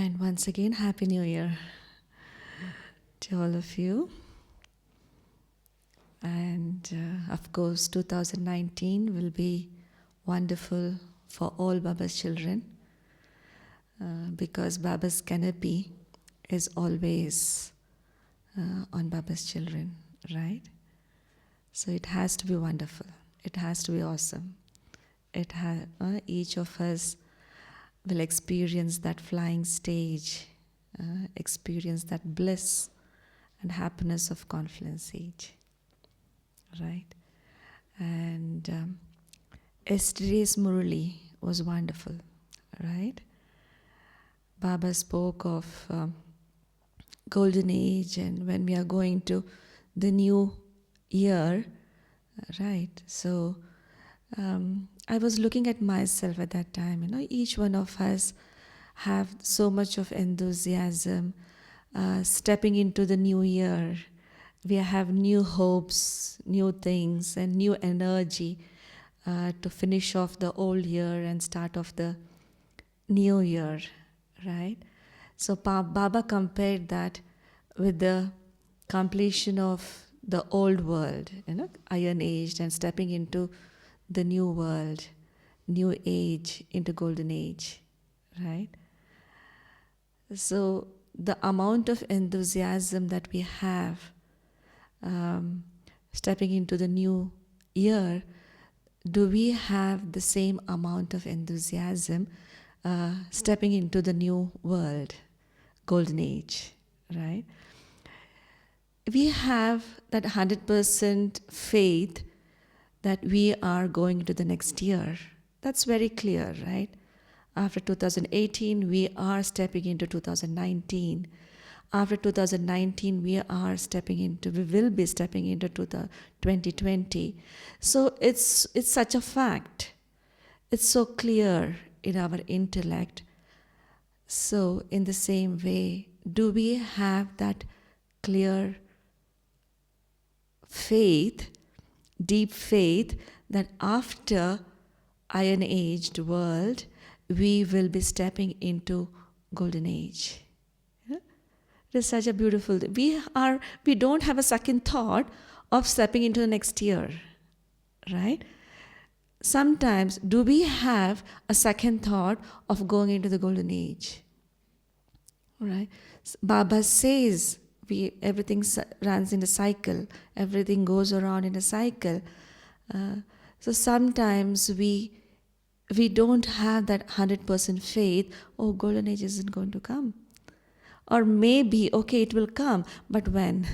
And once again, Happy New Year to all of you. And of course, 2019 will be wonderful for all Baba's children because Baba's canopy is always on Baba's children, right? So it has to be wonderful. It has to be awesome. Each of us will experience that flying stage, experience that bliss and happiness of confluence age, right? And yesterday's Murli was wonderful, right? Baba spoke of golden age and when we are going to the new year, right? So I was looking at myself at that time. Each one of us have so much of enthusiasm stepping into the new year. We have new hopes, new things, and new energy to finish off the old year and start off the new year, right? So Baba compared that with the completion of the old world, iron age, and stepping into the new world, new age, into golden age, right? So the amount of enthusiasm that we have stepping into the new year, do we have the same amount of enthusiasm stepping into the new world, golden age, right? We have that 100% faith that we are going into the next year. That's very clear, right? After 2018, we are stepping into 2019. After 2019, we will be stepping into 2020. So it's such a fact. It's so clear in our intellect. So in the same way, do we have that clear faith, deep faith, that after iron aged world, we will be stepping into golden age? It is such a beautiful thing. We don't have a second thought of stepping into the next year, right? Sometimes, do we have a second thought of going into the golden age? Right? Baba says everything runs in a cycle. Everything goes around in a cycle. So sometimes we don't have that 100% faith. Oh, golden age isn't going to come. Or maybe, okay, it will come, but when?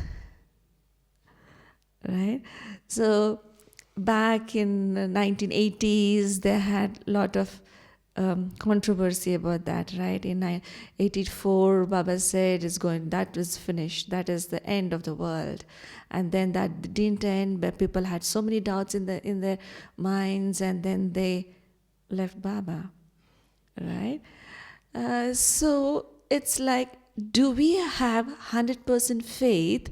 Right? So back in the 1980s, they had a lot of controversy about that, right? In 1984, Baba said that was finished. That is the end of the world. And then that didn't end, but people had so many doubts in their minds, and then they left Baba, right? So it's like, do we have 100% faith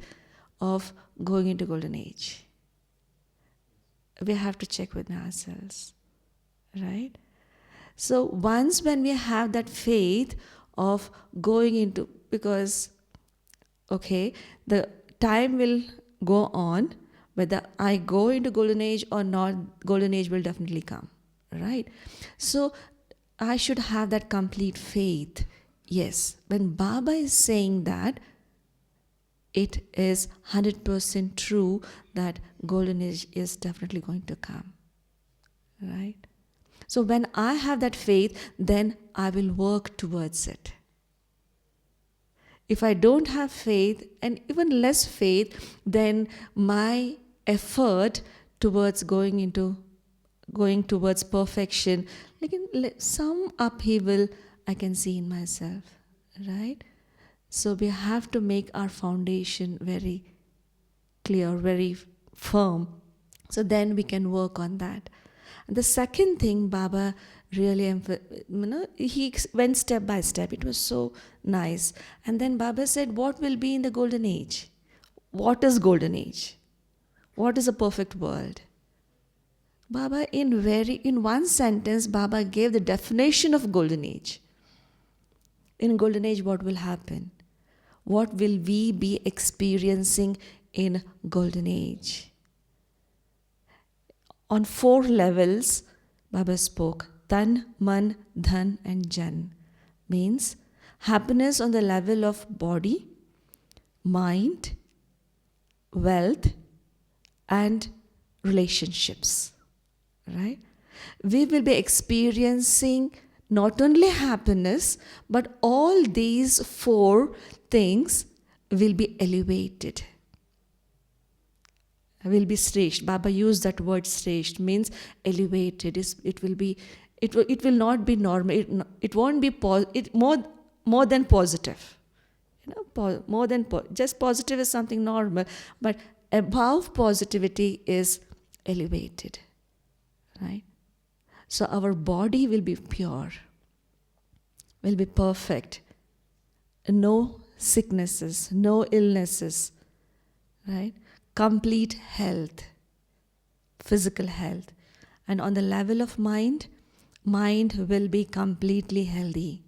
of going into golden age? We have to check with ourselves, right? So once when we have that faith of going into, because, okay, the time will go on, whether I go into golden age or not, golden age will definitely come, right? So I should have that complete faith. Yes, when Baba is saying that, it is 100% true that golden age is definitely going to come, right? So when I have that faith, then I will work towards it. If I don't have faith, and even less faith, then my effort towards going towards perfection, like some upheaval I can see in myself, right? So we have to make our foundation very clear, very firm, so then we can work on that. And the second thing Baba really, he went step by step. It was so nice. And then Baba said, what will be in the golden age? What is golden age? What is a perfect world? Baba, in one sentence, Baba gave the definition of golden age. In Golden Age, what will happen? What will we be experiencing in Golden Age? On 4 levels, Baba spoke. Tan, Man, Dhan and Jan. Means happiness on the level of body, mind, wealth and relationships. Right? We will be experiencing not only happiness, but all these 4 things will be elevated. Will be stretched. Baba used that word stretched, means elevated. It will not be normal. It won't be more than positive. Just positive is something normal, but above positivity is elevated. Right? So our body will be pure, will be perfect. No sicknesses, no illnesses, right? Complete health, physical health. And on the level of mind will be completely healthy,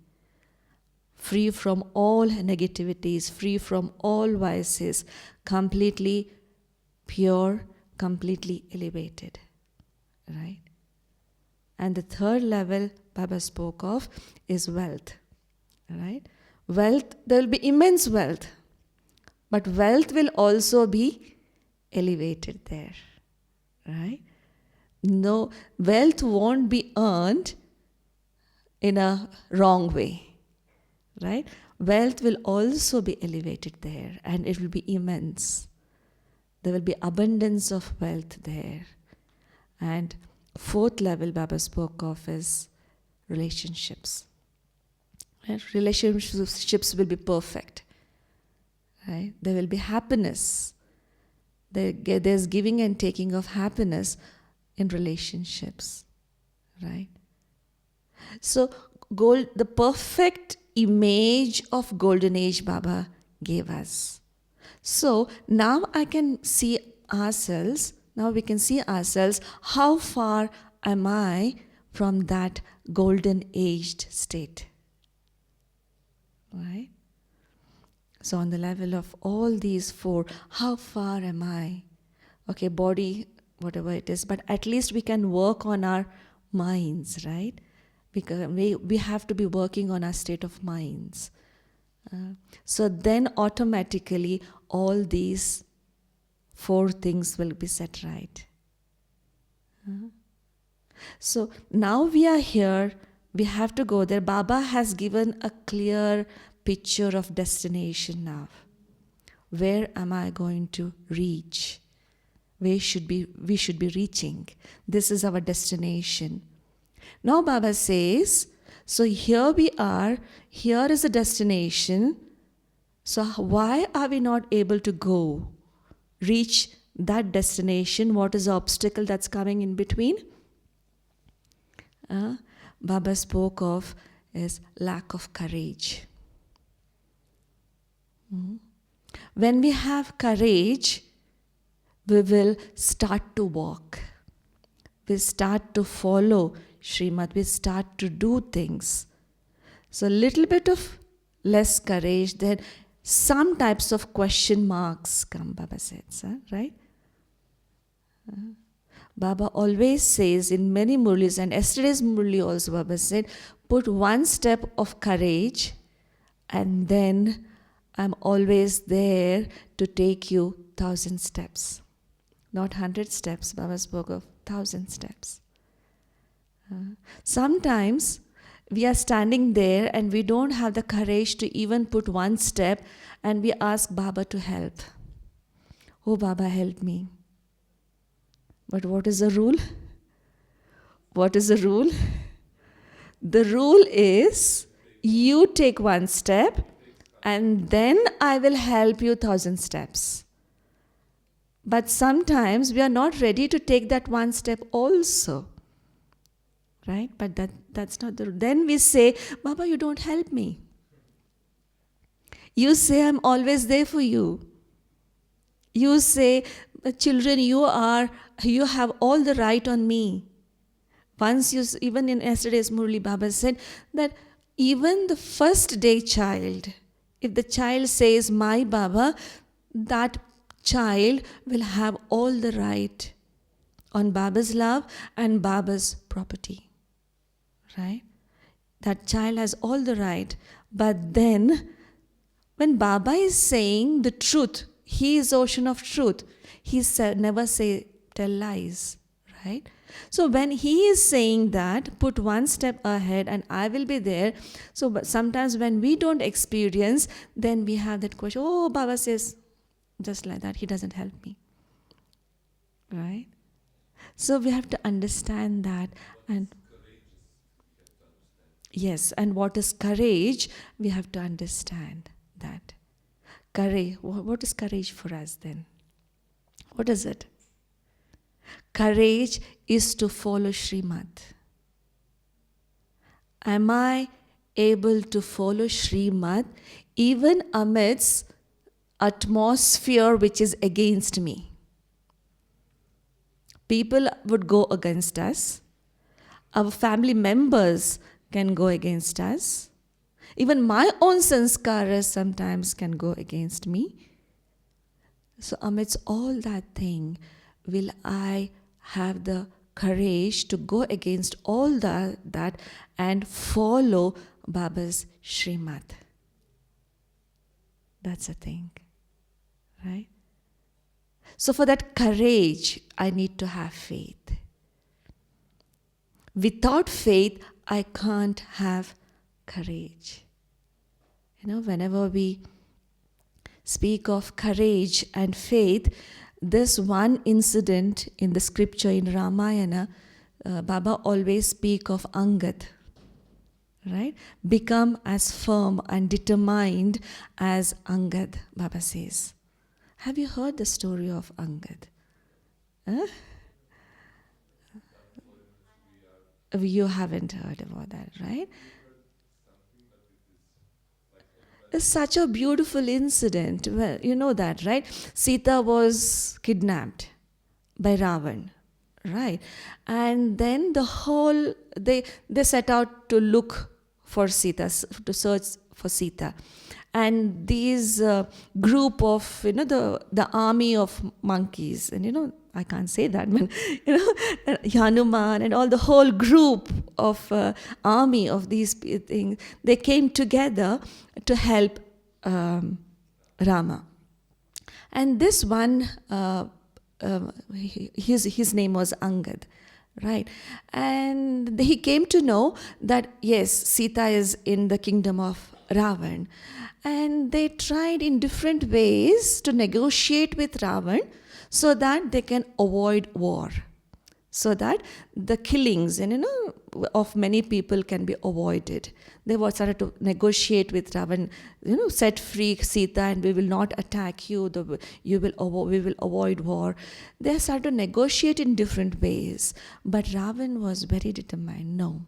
free from all negativities, free from all vices, completely pure, completely elevated, right? And the 3rd level Baba spoke of is wealth, right? Wealth, there will be immense wealth, but wealth will also be elevated there, right? No, wealth won't be earned in a wrong way, right? Wealth will also be elevated there, and it will be immense. There will be abundance of wealth there. And 4th level Baba spoke of is relationships. Right? Relationships will be perfect. Right? There will be happiness. There's giving and taking of happiness in relationships. Right? So the perfect image of Golden Age Baba gave us. So now we can see ourselves, how far am I from that golden aged state. Right? So on the level of all these 4, how far am I? Okay, body, whatever it is, but at least we can work on our minds, right? Because we have to be working on our state of minds. So then automatically all these 4 things will be set right. So now we are here, we have to go there. Baba has given a clear picture of destination now. Where am I going to reach? We should be reaching. This is our destination. Now Baba says, so here we are, here is the destination. So why are we not able to reach that destination? What is the obstacle that's coming in between? Baba spoke of is lack of courage. When we have courage, we will start to walk. We start to follow Srimad. We start to do things. So little bit of less courage, then some types of question marks come, Baba said, right? Baba always says in many Murlis, and yesterday's Murli also Baba said, put one step of courage and then I'm always there to take you 1,000 steps. Not 100 steps, Baba spoke of 1,000 steps. Sometimes we are standing there and we don't have the courage to even put one step and we ask Baba to help. Oh Baba, help me. But what is the rule? What is the rule? The rule is you take one step and then I will help you 1,000 steps. But sometimes we are not ready to take that one step also. Right? But that's not the rule. Then we say, Baba, you don't help me. You say I'm always there for you. You say, children, you have all the right on me. Once even in yesterday's Murli, Baba said that even the first day child, if the child says, my Baba, that child will have all the right on Baba's love and Baba's property. Right? That child has all the right. But then, when Baba is saying the truth, he is ocean of truth. He never tell lies. Right? So when he is saying that, put one step ahead and I will be there. So but sometimes when we don't experience, then we have that question, oh, Baba says just like that, he doesn't help me. Right? So we have to understand that. And yes, and what is courage, we have to understand that. Courage, what is courage for us then? What is it? Courage is to follow Srimad. Am I able to follow Srimad even amidst atmosphere which is against me? People would go against us. Our family members can go against us. Even my own sanskaras sometimes can go against me. So amidst all that thing, will I have the courage to go against all that and follow Baba's Srimad? That's the thing, right? So for that courage, I need to have faith. Without faith, I can't have courage. Whenever we speak of courage and faith, this one incident in the scripture in Ramayana, Baba always speak of Angad, right? Become as firm and determined as Angad, Baba says. Have you heard the story of Angad? Huh? You haven't heard about that, right? It's such a beautiful incident. Well, you know that, right? Sita was kidnapped by Ravan, right? And then they set out to look for Sita, to search for Sita. And these group of, the army of monkeys, and I can't say that, but Hanuman and all the whole group of army of these things, they came together to help Rama. And this one, his name was Angad, right? And he came to know that, yes, Sita is in the kingdom of Ravan. And they tried in different ways to negotiate with Ravan so that they can avoid war, so that the killings of many people can be avoided. They were started to negotiate with Ravan, set free Sita and we will not attack you. We will avoid war. They started to negotiate in different ways, but Ravan was very determined. No,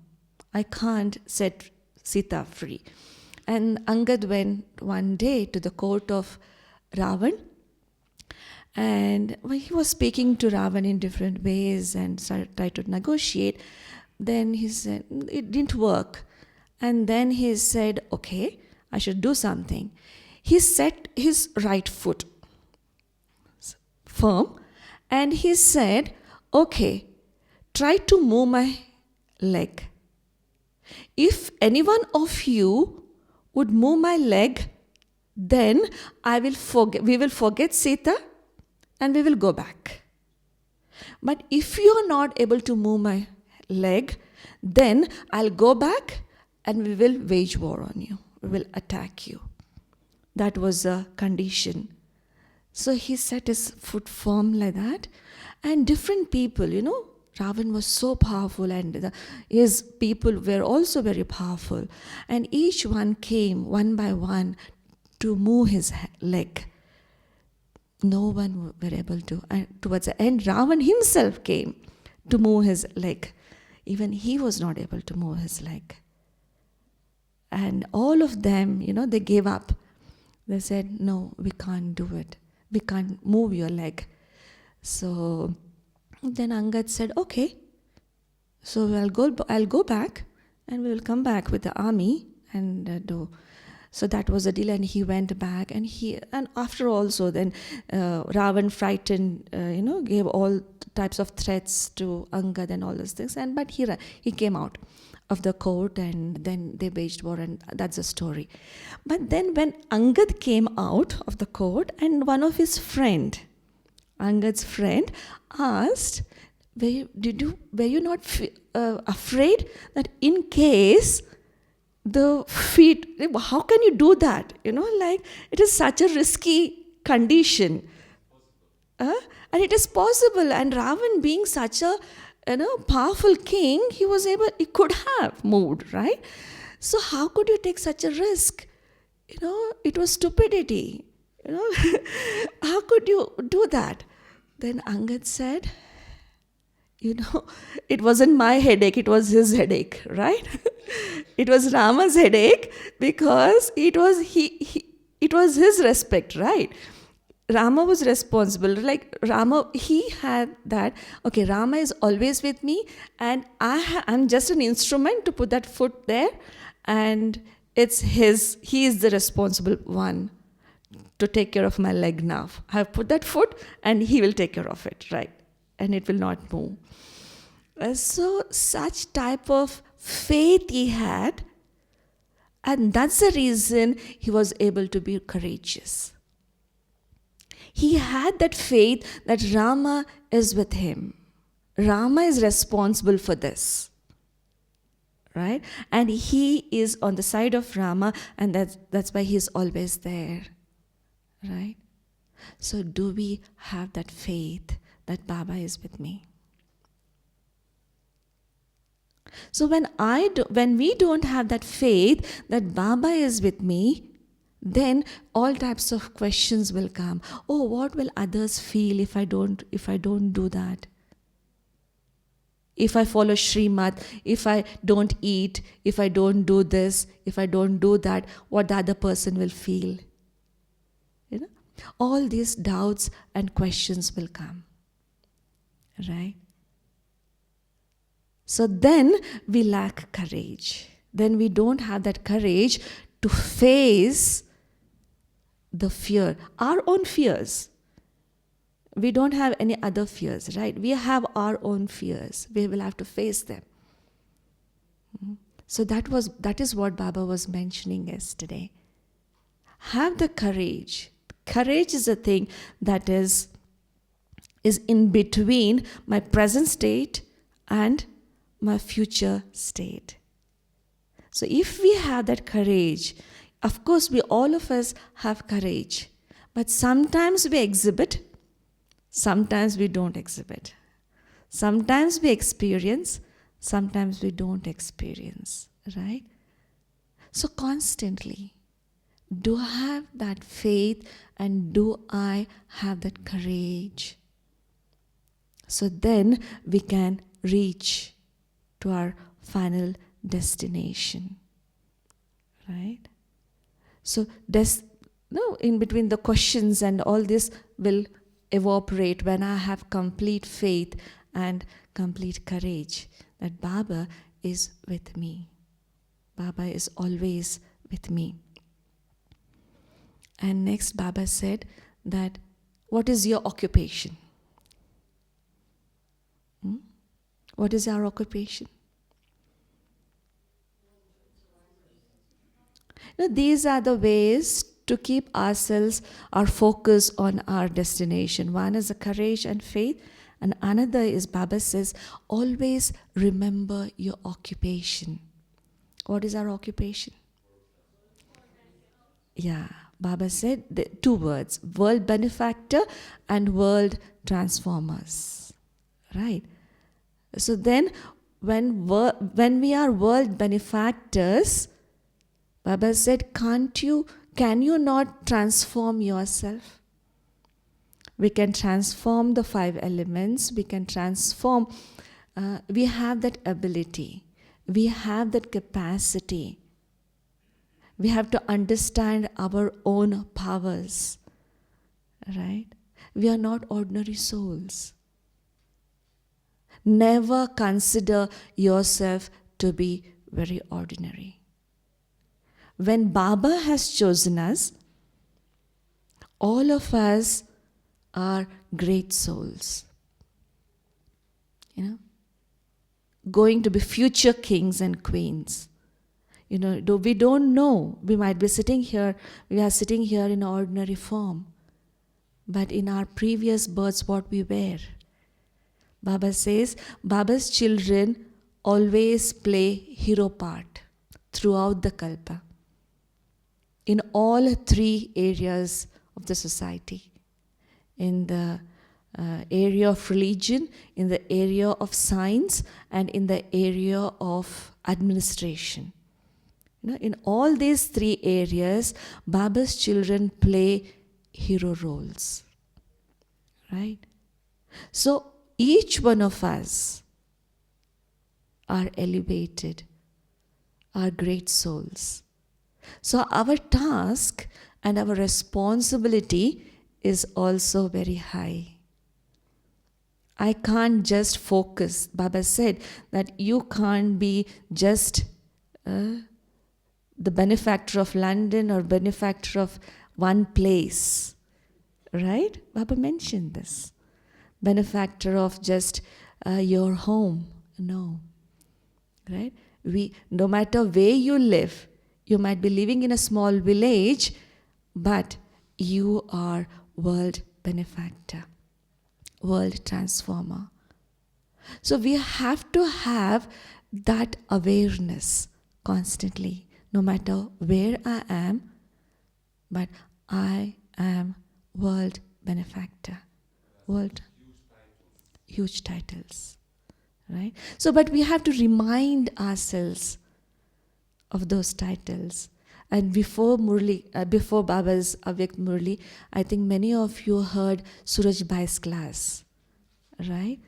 I can't set Sita free. And Angad went one day to the court of Ravan, and when he was speaking to Ravan in different ways and tried to negotiate, then he said, it didn't work. And then he said, okay, I should do something. He set his right foot firm and he said, okay, try to move my leg. If any one of you would move my leg, then we will forget Sita and we will go back. But if you are not able to move my leg, then I'll go back and we will wage war on you. We will attack you. That was a condition. So he set his foot firm like that. And different people, Ravan was so powerful and his people were also very powerful. And each one came one by one to move his leg. No one were able to. And towards the end, Ravan himself came to move his leg. Even he was not able to move his leg. And all of them, they gave up. They said, no, we can't do it. We can't move your leg. So then Angad said, okay, so I'll go back and we will come back with the army and do. So that was a deal, and he went back, and after also then Ravan frightened, gave all types of threats to Angad and all those things, but he came out of the court, and then they waged war, and that's the story. But then when Angad came out of the court, and one of his friend, Angad's friend, asked, were you not afraid that in case the feet, how can you do that? It is such a risky condition. And it is possible. And Ravan, being such a powerful king, he could have moved, right? So how could you take such a risk? It was stupidity. How could you do that? Then Angad said, it wasn't my headache, it was his headache, right? It was Rama's headache, because it was his respect, right? Rama was responsible. Like Rama, he had that, okay, Rama is always with me, and I'm just an instrument to put that foot there, and he is the responsible one to take care of my leg now. I have put that foot, and he will take care of it, right? And it will not move. So such type of faith he had, and that's the reason he was able to be courageous. He had that faith that Rama is with him. Rama is responsible for this, right? And he is on the side of Rama, and that's why he's always there, right? So do we have that faith that Baba is with me? So when we don't have that faith that Baba is with me, then all types of questions will come. Oh, what will others feel if I don't do that? If I follow Srimad, if I don't eat, if I don't do this, if I don't do that, what the other person will feel? All these doubts and questions will come, right? So then we lack courage. Then we don't have that courage to face the fear, our own fears. We don't have any other fears, right? We have our own fears. We will have to face them. So that is what Baba was mentioning yesterday. Have the courage. Courage is a thing that is in between my present state and my future state. So if we have that courage, of course all of us have courage, but sometimes we exhibit, sometimes we don't exhibit. Sometimes we experience, sometimes we don't experience, right? So constantly, do I have that faith, and do I have that courage? So then we can reach to our final destination, right? So in between the questions and all this will evaporate when I have complete faith and complete courage that Baba is with me. Baba is always with me. And next Baba said that, what is your occupation? What is our occupation? These are the ways to keep ourselves, our focus on our destination. One is the courage and faith, and another is, Baba says, always remember your occupation. What is our occupation? Yeah, Baba said the two words, world benefactor and world transformers. Right? So then, when we are world benefactors, Baba said, can you not transform yourself? We can transform the 5 elements. We can transform. We have that ability. We have that capacity. We have to understand our own powers. Right? We are not ordinary souls. Never consider yourself to be very ordinary. when Baba has chosen us, all of us are great souls. Going to be future kings and queens. We don't know. We might be sitting here, we are sitting here in ordinary form. But in our previous births, what we were. Baba says, Baba's children always play hero part throughout the Kalpa. In all three areas of the society. In the area of religion, in the area of science, and in the area of administration. In all these three areas, Baba's children play hero roles. Right? So each one of us are elevated, are great souls. So our task and our responsibility is also very high. I can't just focus. Baba said that you can't be just the benefactor of London or benefactor of one place. Right? Baba mentioned this. Benefactor of just your home. No. Right? No matter where you live, you might be living in a small village, but you are world benefactor, world transformer. So we have to have that awareness constantly, no matter where I am, but I am world benefactor. World. Huge titles. Right? So, but we have to remind ourselves of those titles. And before Baba's Avyakt Murli, I think many of you heard Suraj Bhai's class, right?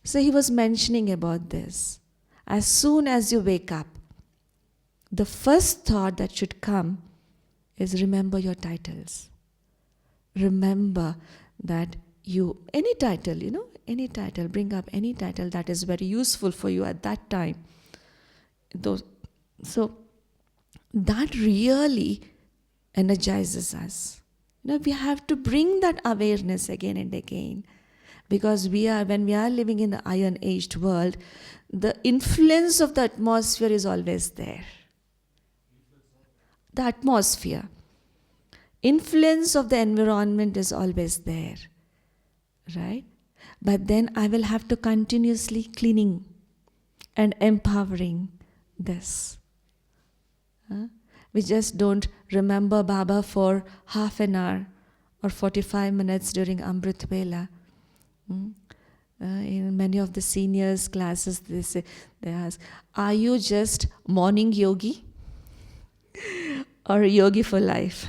So he was mentioning about this. As soon as you wake up, the first thought that should come is remember your titles. Remember that any title, any title, bring up any title that is very useful for you at that time. So that really energizes us. We have to bring that awareness again and again. Because when we are living in the iron-aged world, the influence of the atmosphere is always there. The atmosphere. Influence of the environment is always there. Right? But then I will have to continuously cleaning and empowering this. We just don't remember Baba for half an hour or 45 minutes during Amrit Vela. In many of the seniors classes, they ask, are you just morning yogi or yogi for life?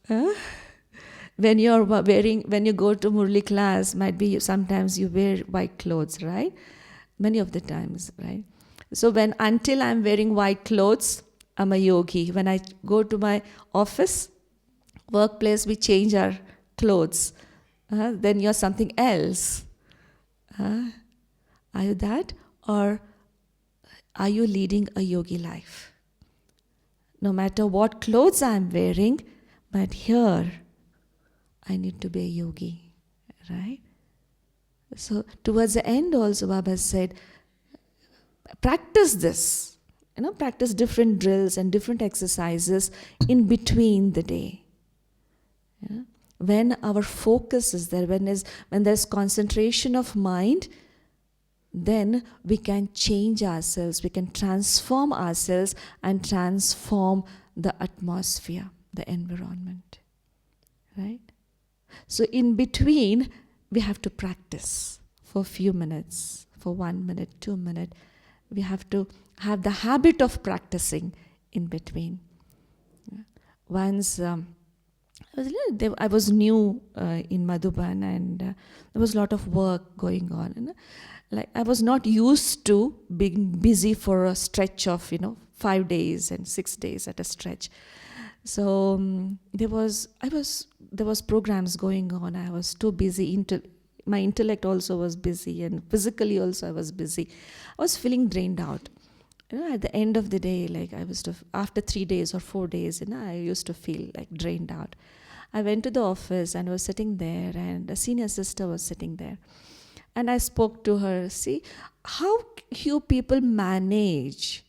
When you go to Murli class, might be sometimes you wear white clothes, right? Many of the times, right? So until I'm wearing white clothes, I'm a yogi. When I go to my office, workplace, we change our clothes. Then you're something else. Are you that? Or are you leading a yogi life? No matter what clothes I'm wearing, but here, I need to be a yogi, right? So towards the end also, Baba said, practice this. Practice different drills and different exercises in between the day. When our focus is there, when there's concentration of mind, then we can change ourselves, we can transform ourselves and transform the atmosphere, the environment. Right? So in between, we have to practice for a few minutes, for 1 minute, 2 minutes. We have to have the habit of practicing in between. Once I was new in Madhuban, and there was a lot of work going on. I was not used to being busy for a stretch of 5 days and 6 days at a stretch. So there was programs going on. I was too busy. My intellect also was busy, and physically also I was busy. I was feeling drained out. At the end of the day, like I was to, after 3 days or 4 days, I used to feel like drained out. I went to the office and was sitting there, and a senior sister was sitting there. And I spoke to her, see, how you people manage,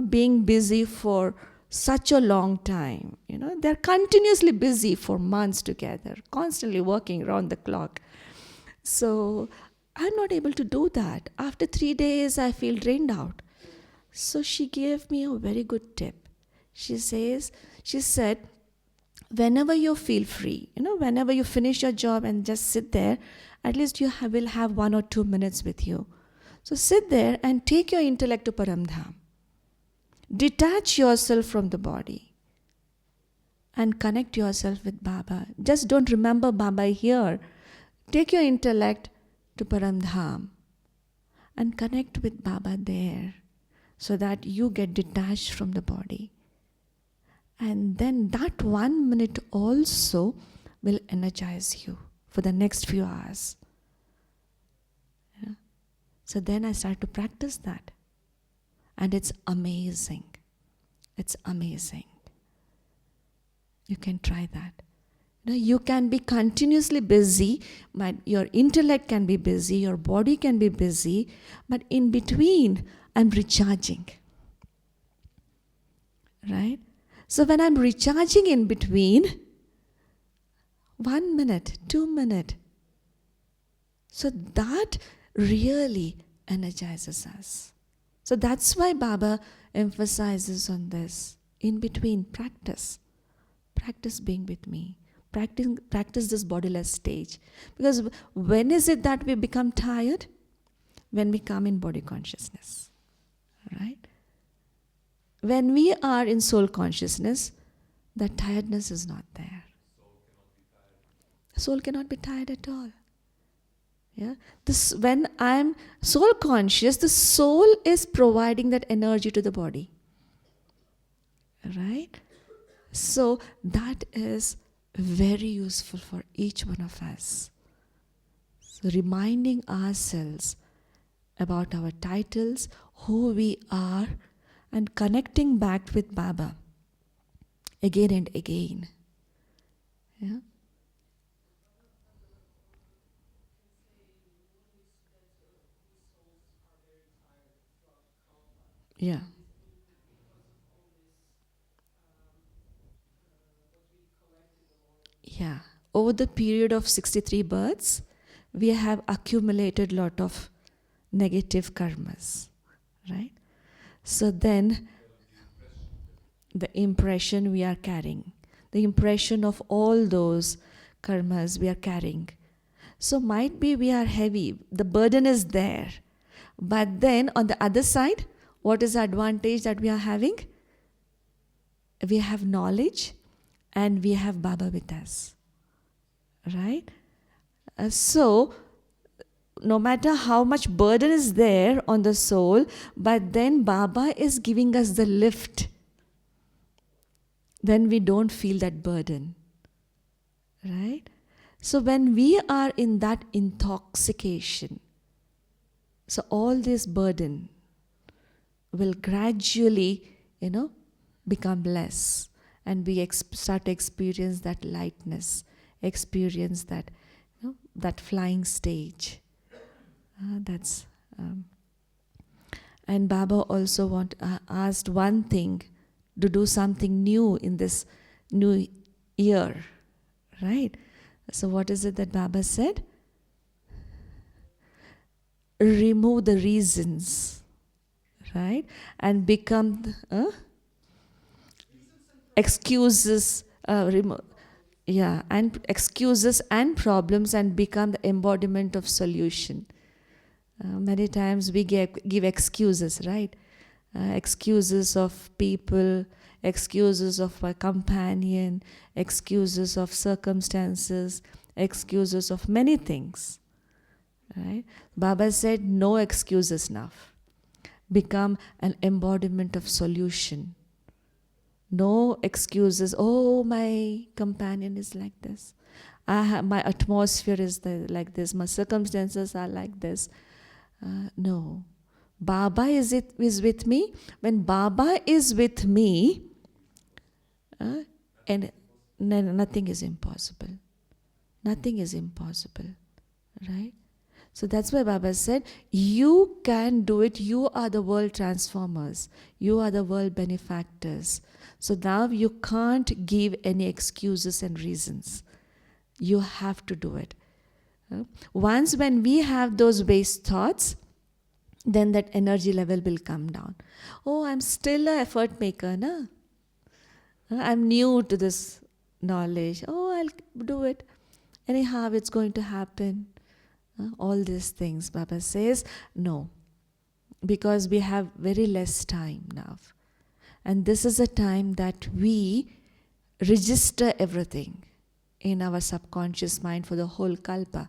being busy for such a long time. They're continuously busy for months together, constantly working around the clock. So I'm not able to do that. After 3 days, I feel drained out. So she gave me a very good tip. She said, whenever you feel free, whenever you finish your job and just sit there, at least you will have 1 or 2 minutes with you. So sit there and take your intellect to Paramdham. Detach yourself from the body and connect yourself with Baba. Just don't remember Baba here. Take your intellect to Paramdham and connect with Baba there so that you get detached from the body. And then that 1 minute also will energize you for the next few hours. Yeah. So then I started to practice that. And it's amazing. It's amazing. You can try that. You can be continuously busy, but your intellect can be busy, your body can be busy, but in between, I'm recharging. Right? So when I'm recharging in between, 1 minute, 2 minutes, so that really energizes us. So that's why Baba emphasizes on this. In between, practice. Practice being with me. Practice this bodiless stage. Because when is it that we become tired? When we come in body consciousness. Right? When we are in soul consciousness, that tiredness is not there. Soul cannot be tired at all. Yeah. When I'm soul conscious, the soul is providing that energy to the body. Right? So that is very useful for each one of us. So reminding ourselves about our titles, who we are, and connecting back with Baba again and again. Yeah. Yeah. Yeah. Over the period of 63 births, we have accumulated lot of negative karmas. Right? So then, the impression we are carrying, the impression of all those karmas we are carrying. So might be we are heavy, the burden is there. But then on the other side, what is the advantage that we are having? We have knowledge and we have Baba with us. Right? So, no matter how much burden is there on the soul, but then Baba is giving us the lift. Then we don't feel that burden. Right? So when we are in that intoxication, so all this burden will gradually, become less. And we start to experience that lightness, experience that, that flying stage. And Baba also asked one thing, to do something new in this new year, right? So what is it that Baba said? Remove the reasons, right? And become excuses, and excuses and problems, and become the embodiment of solution. Many times we give excuses, right? Excuses of people, excuses of a companion, excuses of circumstances, excuses of many things. Right? Baba said, no excuses now. Become an embodiment of solution. No excuses. Oh, my companion is like this. My atmosphere is like this. My circumstances are like this. No. Baba is with me. When Baba is with me, and nothing is impossible. Nothing is impossible, right? So that's why Baba said, you can do it. You are the world transformers. You are the world benefactors. So now you can't give any excuses and reasons. You have to do it. Once when we have those waste thoughts, then that energy level will come down. Oh, I'm still an effort maker, na? I'm new to this knowledge. Oh, I'll do it. Anyhow, it's going to happen. All these things, Baba says, no. Because we have very less time now. And this is a time that we register everything in our subconscious mind for the whole kalpa.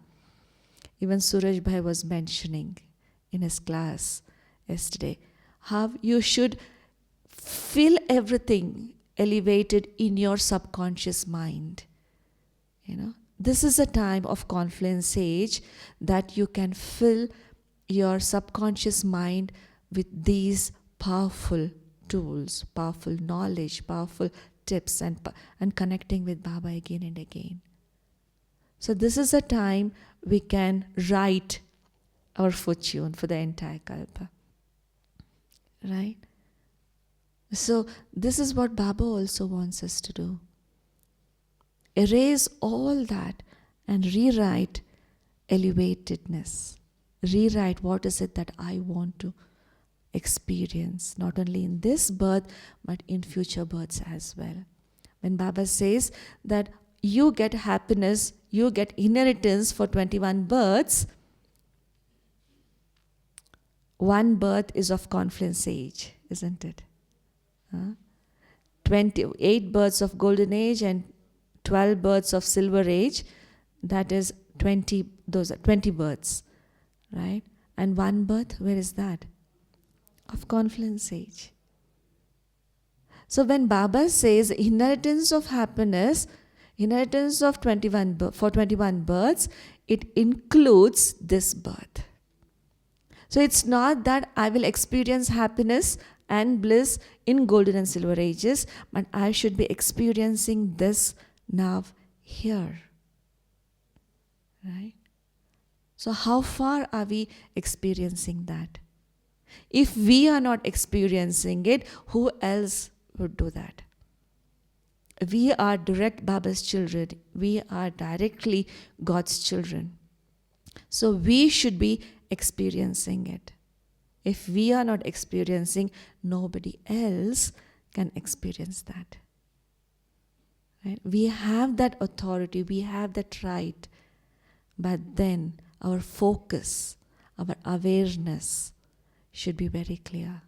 Even Suraj Bhai was mentioning in his class yesterday how you should feel everything elevated in your subconscious mind. This is a time of confluence age that you can fill your subconscious mind with these powerful tools, powerful knowledge, powerful tips, and connecting with Baba again and again. So this is a time we can write our fortune for the entire kalpa. Right? So this is what Baba also wants us to do. Erase all that and rewrite elevatedness. Rewrite what is it that I want to experience, not only in this birth, but in future births as well. When Baba says that you get happiness, you get inheritance for 21 births, one birth is of confluence age, isn't it? 28 births of golden age and 12 births of silver age, that is 20, those are 20 births, right? And one birth, where is that? Of confluence age. So when Baba says inheritance of happiness, inheritance of 21 births, it includes this birth. So it's not that I will experience happiness and bliss in golden and silver ages, but I should be experiencing this now here. Right? So how far are we experiencing that? If we are not experiencing it, who else would do that? We are direct Baba's children. We are directly God's children. So we should be experiencing it. If we are not experiencing, nobody else can experience that. Right? We have that authority, we have that right, but then our focus, our awareness should be very clear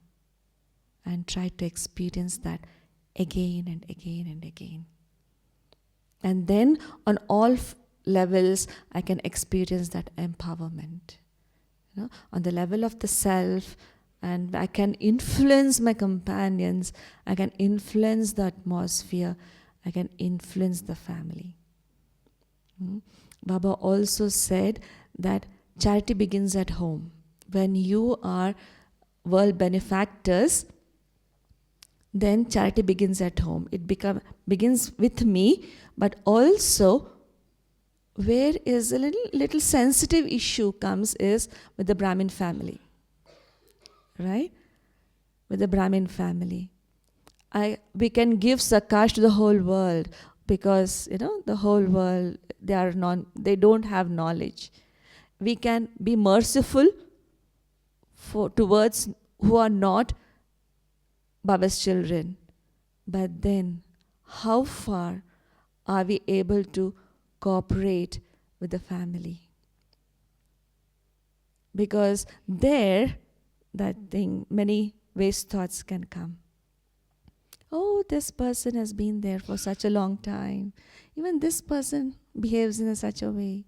and try to experience that again and again and again. And then on all levels, I can experience that empowerment. On the level of the self, and I can influence my companions, I can influence the atmosphere, I can influence the family. Baba also said that charity begins at home. When you are world benefactors, then charity begins at home. It begins with me, but also where is a little sensitive issue comes is with the Brahmin family. Right? With the Brahmin family. We can give sakash to the whole world because, the whole world, they don't have knowledge. We can be merciful towards who are not Baba's children. But then, how far are we able to cooperate with the family? Because there, many waste thoughts can come. Oh, this person has been there for such a long time. Even this person behaves in such a way.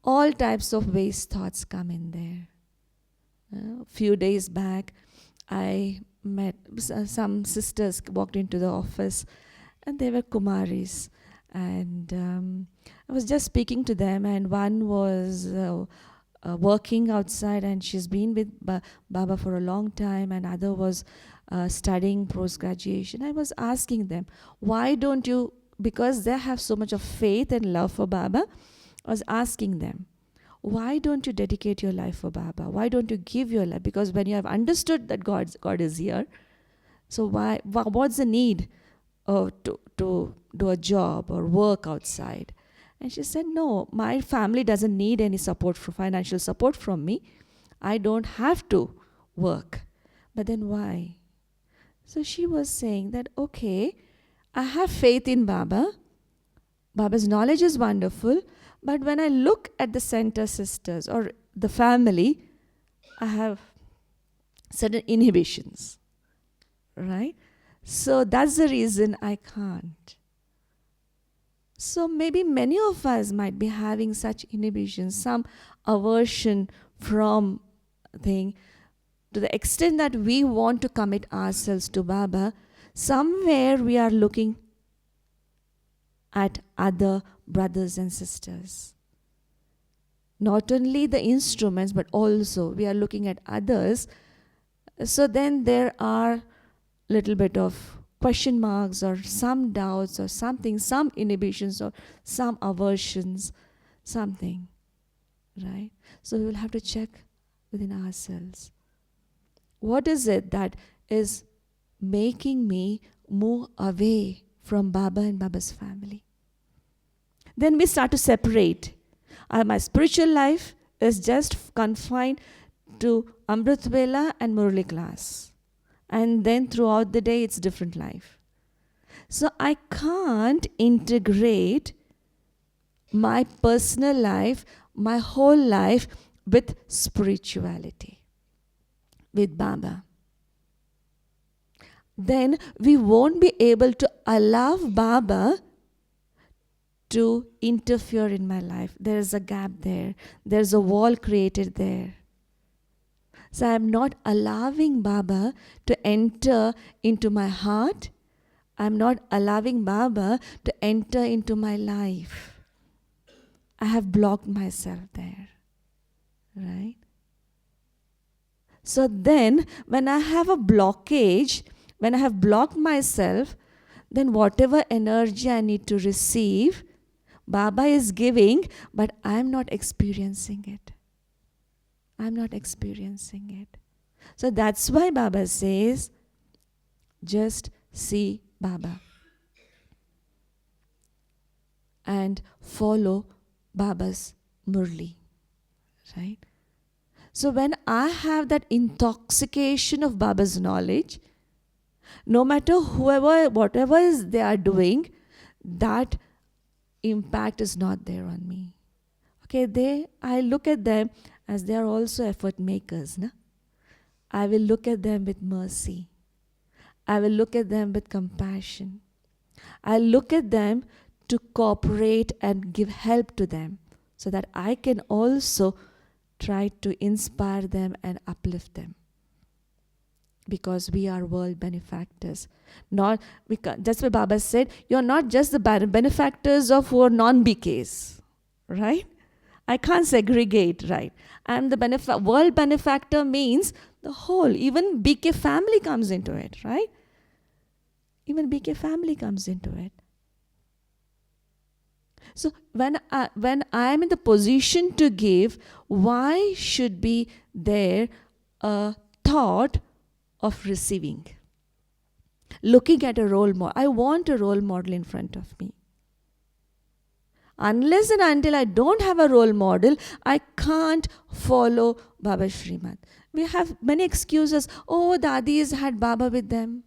All types of waste thoughts come in there. A few days back, I met some sisters walked into the office, and they were Kumaris. And I was just speaking to them, and one was working outside, and she's been with Baba for a long time, and other was studying post-graduation. I was asking them, why don't you, because they have so much of faith and love for Baba, I was asking them, why don't you dedicate your life for Baba? Why don't you give your life? Because when you have understood that God is here, so what's the need to do a job or work outside? And she said, no, my family doesn't need any financial support from me. I don't have to work. But then why? So she was saying that, okay, I have faith in Baba. Baba's knowledge is wonderful. But when I look at the center sisters or the family, I have certain inhibitions, right? So that's the reason I can't. So maybe many of us might be having such inhibitions, some aversion from thing, to the extent that we want to commit ourselves to Baba. Somewhere we are looking at other brothers and sisters. Not only the instruments, but also we are looking at others. So then there are little bit of question marks or some doubts or something, some inhibitions or some aversions, something, right? So we will have to check within ourselves. What is it that is making me move away from Baba and Baba's family? Then we start to separate. My spiritual life is just confined to Amrit Vela and Murli class. And then throughout the day, it's different life. So I can't integrate my personal life, my whole life with spirituality, with Baba. Then we won't be able to allow Baba to interfere in my life. There is a gap there. There's a wall created there. So I am not allowing Baba to enter into my heart. I am not allowing Baba to enter into my life. I have blocked myself there. Right? So then, when I have a blockage, when I have blocked myself, then whatever energy I need to receive, Baba is giving, but I am not experiencing it. I'm not experiencing it. So that's why Baba says, just see Baba and follow Baba's Murli, right? So when I have that intoxication of Baba's knowledge, no matter whatever is they are doing, that impact is not there on me. Okay, I look at them as they are also effort makers. Na? I will look at them with mercy. I will look at them with compassion. I look at them to cooperate and give help to them so that I can also try to inspire them and uplift them. Because we are world benefactors. That's what Baba said, you're not just the benefactors of our non-BKs. Right? I can't segregate, right? I'm the world benefactor means the whole, even BK family comes into it, right? Even BK family comes into it. So when I am in the position to give, why should be there a thought of receiving? Looking at a role model. I want a role model in front of me. Unless and until I don't have a role model, I can't follow Baba Srimad. We have many excuses. Oh, Dadis had Baba with them.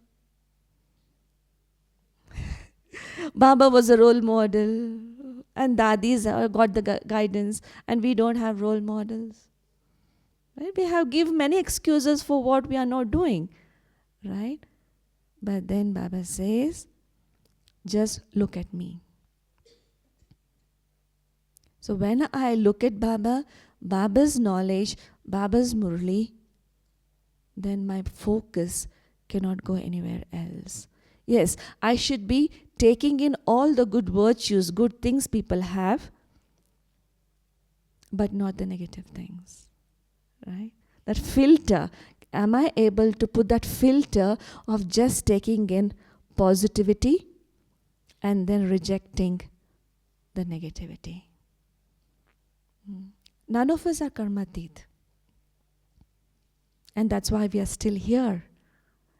Baba was a role model. And Dadis got the guidance. And we don't have role models. Right? We give many excuses for what we are not doing. Right? But then Baba says, just look at me. So when I look at Baba, Baba's knowledge, Baba's Murli, then my focus cannot go anywhere else. Yes, I should be taking in all the good virtues, good things people have. but not the negative things, right? That filter, am I able to put that filter of just taking in positivity and then rejecting the negativity? None of us are karmatit. And that's why we are still here.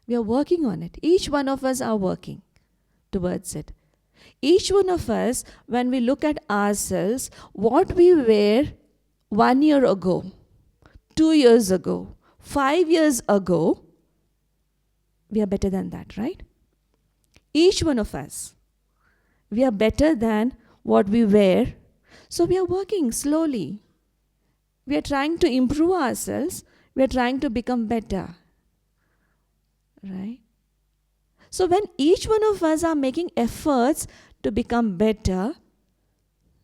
We are working on it. Each one of us are working towards it. Each one of us, when we look at ourselves, what we were 1 year ago, 2 years ago, 5 years ago, we are better than that, right? Each one of us, we are better than what we were. So we are working slowly. We are trying to improve ourselves. We are trying to become better, right? So when each one of us are making efforts to become better,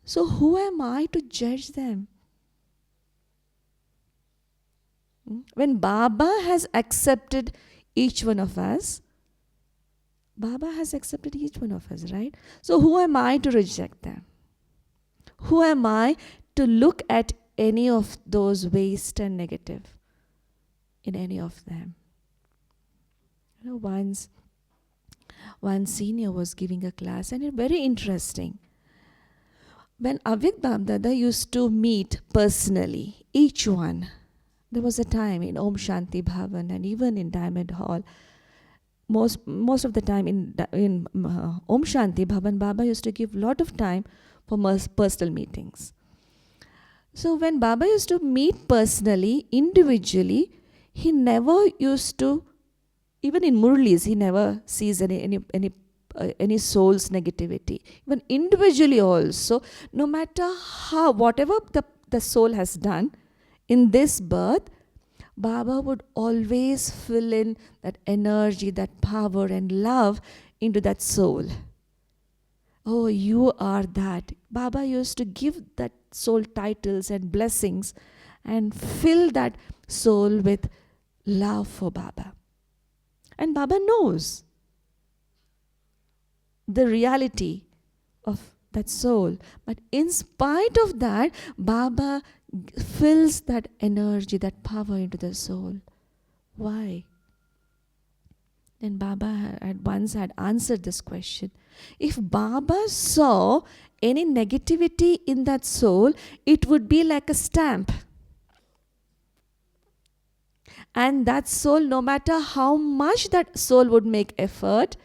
so who am I to judge them? When Baba has accepted each one of us, Baba has accepted each one of us, right? So who am I to reject them? Who am I to look at any of those waste and negative in any of them? You know, once one senior was giving a class, and it's very interesting. When Avyakt Dada used to meet personally, each one, there was a time in Om Shanti Bhavan and even in Diamond Hall, most of the time in Om Shanti Bhavan, Baba used to give a lot of time for personal meetings. So when Baba used to meet personally, individually, he never used to, even in Murlis, he never sees any soul's negativity. Even individually also, no matter how, whatever the soul has done in this birth, Baba would always fill in that energy, that power and love into that soul. Oh, you are that. Baba used to give that soul titles and blessings and fill that soul with love for Baba. And Baba knows the reality of that soul. But in spite of that, Baba fills that energy, that power into the soul. Why? Then Baba had once answered this question. If Baba saw any negativity in that soul, it would be like a stamp. And that soul, no matter how much that soul would make effort,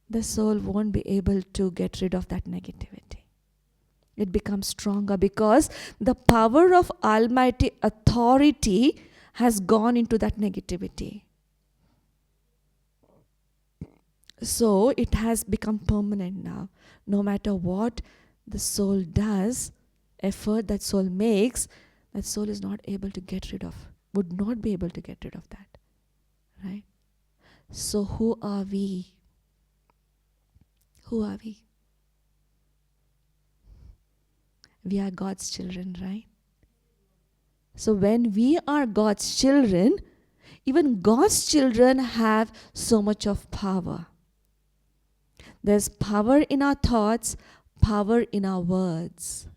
the soul won't be able to get rid of that negativity. It becomes stronger because the power of Almighty authority has gone into that negativity. So it has become permanent now. No matter what the soul does, effort that soul makes, that soul is not able to get rid of, would not be able to get rid of that. Right? So who are we? Who are we? We are God's children, right? So when we are God's children, even God's children have so much of power. There's power in our thoughts, power in our words.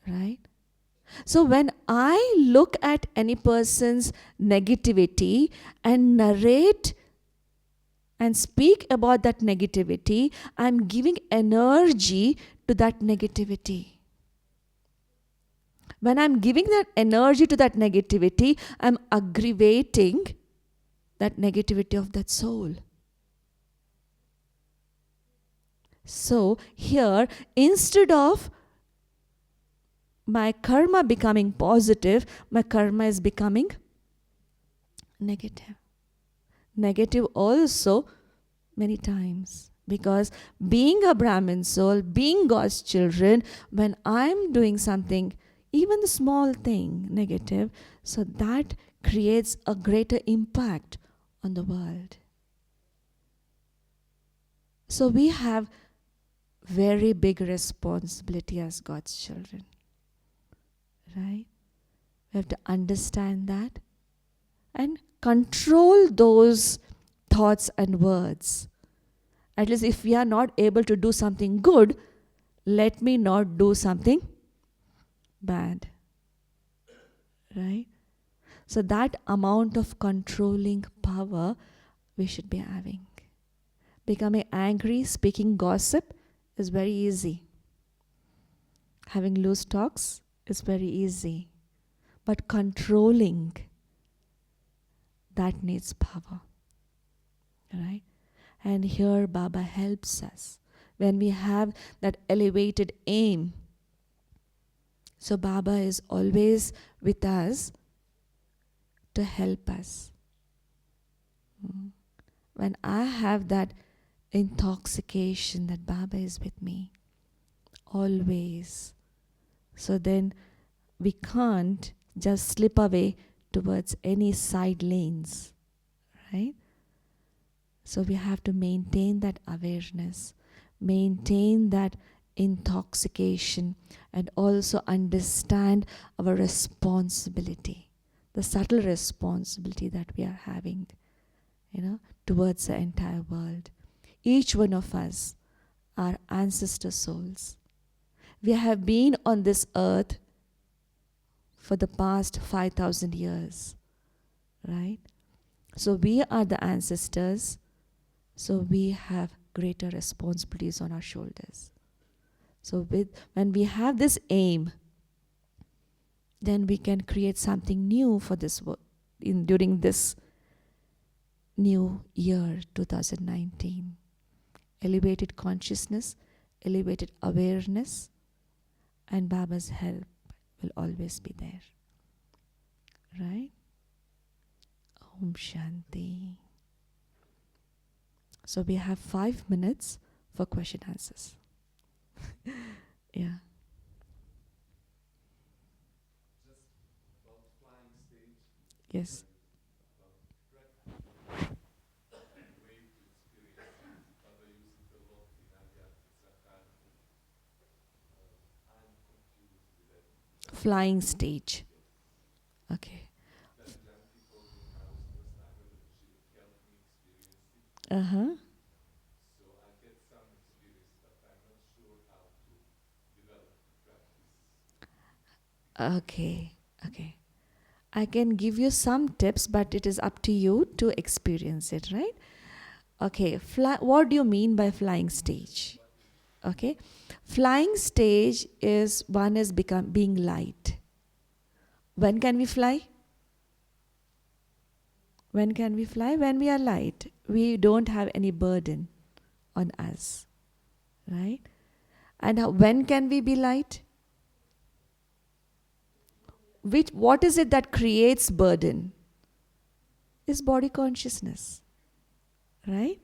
Right? So when I look at any person's negativity and narrate and speak about that negativity, I'm giving energy to that negativity. When I'm giving that energy to that negativity, I'm aggravating that negativity of that soul. So here, instead of my karma becoming positive, my karma is becoming negative. Negative also many times. Because being a Brahmin soul, being God's children, when I'm doing something, even the small thing, negative, so that creates a greater impact on the world. So we have very big responsibility as God's children. Right? We have to understand that and control those thoughts and words. At least if we are not able to do something good, let me not do something bad, right? So that amount of controlling power we should be having. Becoming angry, speaking gossip is very easy. Having loose talks is very easy. But controlling, that needs power, right? And here Baba helps us. When we have that elevated aim, so Baba is always with us to help us. When I have that intoxication that Baba is with me, always, so then we can't just slip away towards any side lanes, right? So we have to maintain that awareness, maintain that intoxication, and also understand our responsibility, the subtle responsibility that we are having, towards the entire world. Each one of us are ancestor souls. We have been on this earth for the past 5,000 years, right? So we are the ancestors, so we have greater responsibilities on our shoulders. So when we have this aim, then we can create something new for this world during this new year 2019. Elevated consciousness, elevated awareness, and Baba's help will always be there. Right? Om Shanti. So we have 5 minutes for question answers. Yeah. Just about flying stage. Yes. Way to experience it. Baba used it a lot in Avyakt I'm confused with that. Flying stage. Okay. Then people in my first time helped me experience it. Uh-huh. So I get some experience, but I'm not sure how to develop the practice. Okay. Okay. I can give you some tips, but it is up to you to experience it, right? Okay. What do you mean by flying stage? Okay. Flying stage is one is being light. When can we fly? When can we fly? When we are light. We don't have any burden on us, right? And when can we be light? What is it that creates burden? Is body consciousness, right?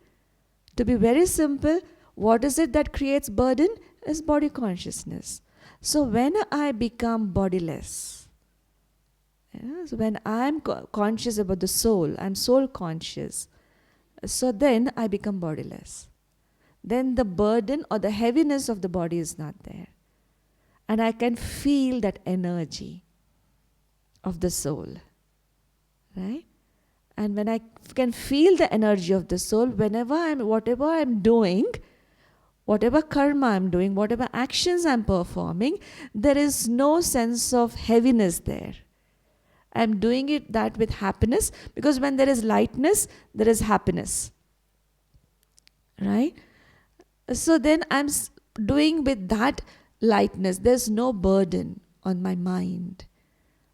To be very simple, what is it that creates burden? Is body consciousness. So when I become bodiless, so when I'm conscious about the soul, I'm soul conscious. So then I become bodiless. Then the burden or the heaviness of the body is not there. And I can feel that energy of the soul, right? And when I can feel the energy of the soul, whatever I'm doing, whatever karma I'm doing, whatever actions I'm performing, there is no sense of heaviness there. I'm doing it that with happiness, because when there is lightness, there is happiness, right? So then I'm doing with that lightness. There's no burden on my mind.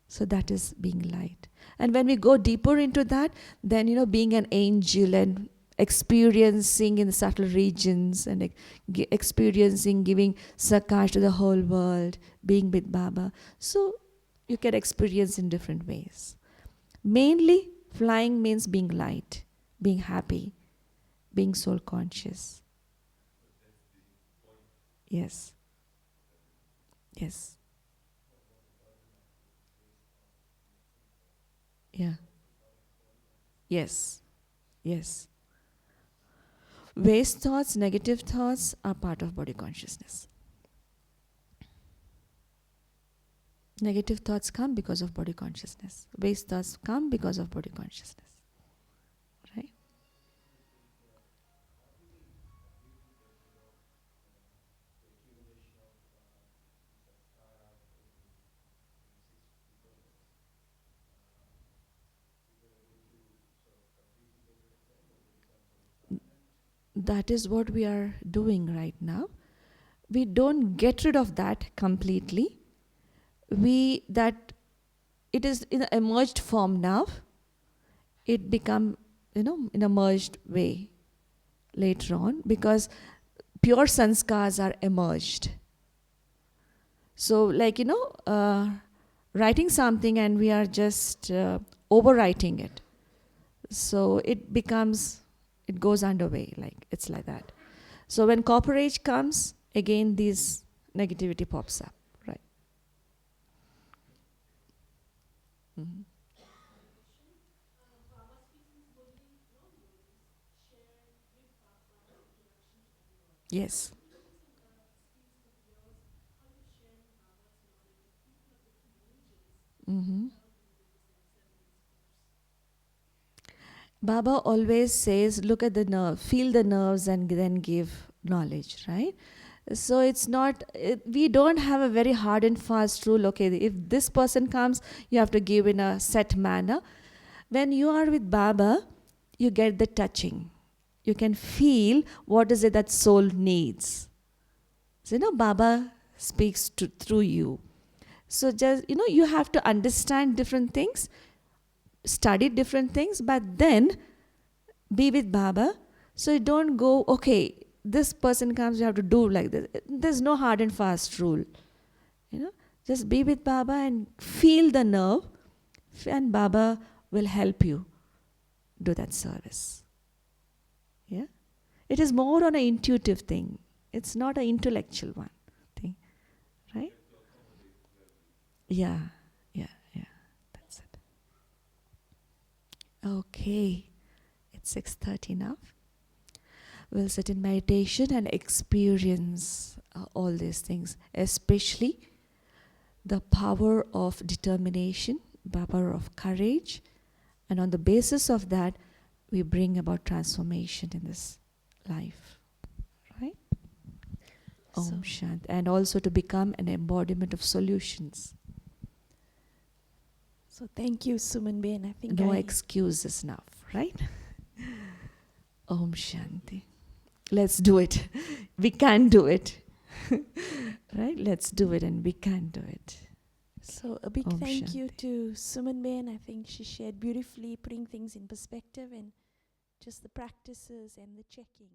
So that is being light. And when we go deeper into that, then, being an angel and experiencing in the subtle regions and experiencing, giving sakash to the whole world, being with Baba. So you can experience in different ways. Mainly, flying means being light, being happy, being soul conscious. Yes. Yes. Yeah. Yes. Yes. Waste thoughts, negative thoughts are part of body consciousness. Negative thoughts come because of body consciousness. Waste thoughts come because of body consciousness. Right? that is what we are doing right now. We don't get rid of that completely. That it is in an emerged form now. It become, in a merged way later on, because pure sanskars are emerged. So like, writing something and we are just overwriting it. So it goes underway, like it's like that. So when copper age comes, again this negativity pops up, right? Mhm. Yes. Mm-hmm. Baba always says, look at the nerve, feel the nerves, and then give knowledge, right? So it's not, we don't have a very hard and fast rule. Okay, if this person comes, you have to give in a set manner. When you are with Baba, you get the touching. You can feel what is it that soul needs. So, Baba speaks through you. So just, you have to understand different things, study different things, but then be with Baba. So you don't go, okay, this person comes, you have to do like this. There's no hard and fast rule. Just be with Baba and feel the nerve, and Baba will help you do that service. Yeah? It is more on an intuitive thing. It's not an intellectual one thing. Right? Yeah, yeah, yeah. That's it. Okay. It's 6:30 now. We'll sit in meditation and experience all these things, especially the power of determination, power of courage, and on the basis of that, we bring about transformation in this life. Right? Om Shant. And also to become an embodiment of solutions. So thank you, Suman Ben. I think No excuses now, right? Om Shanti. Let's do it. We can do it. Right? Let's do it, and we can do it. So a big Om thank you Shanti. to Suman Ben. I think she shared beautifully, putting things in perspective and just the practices and the checking.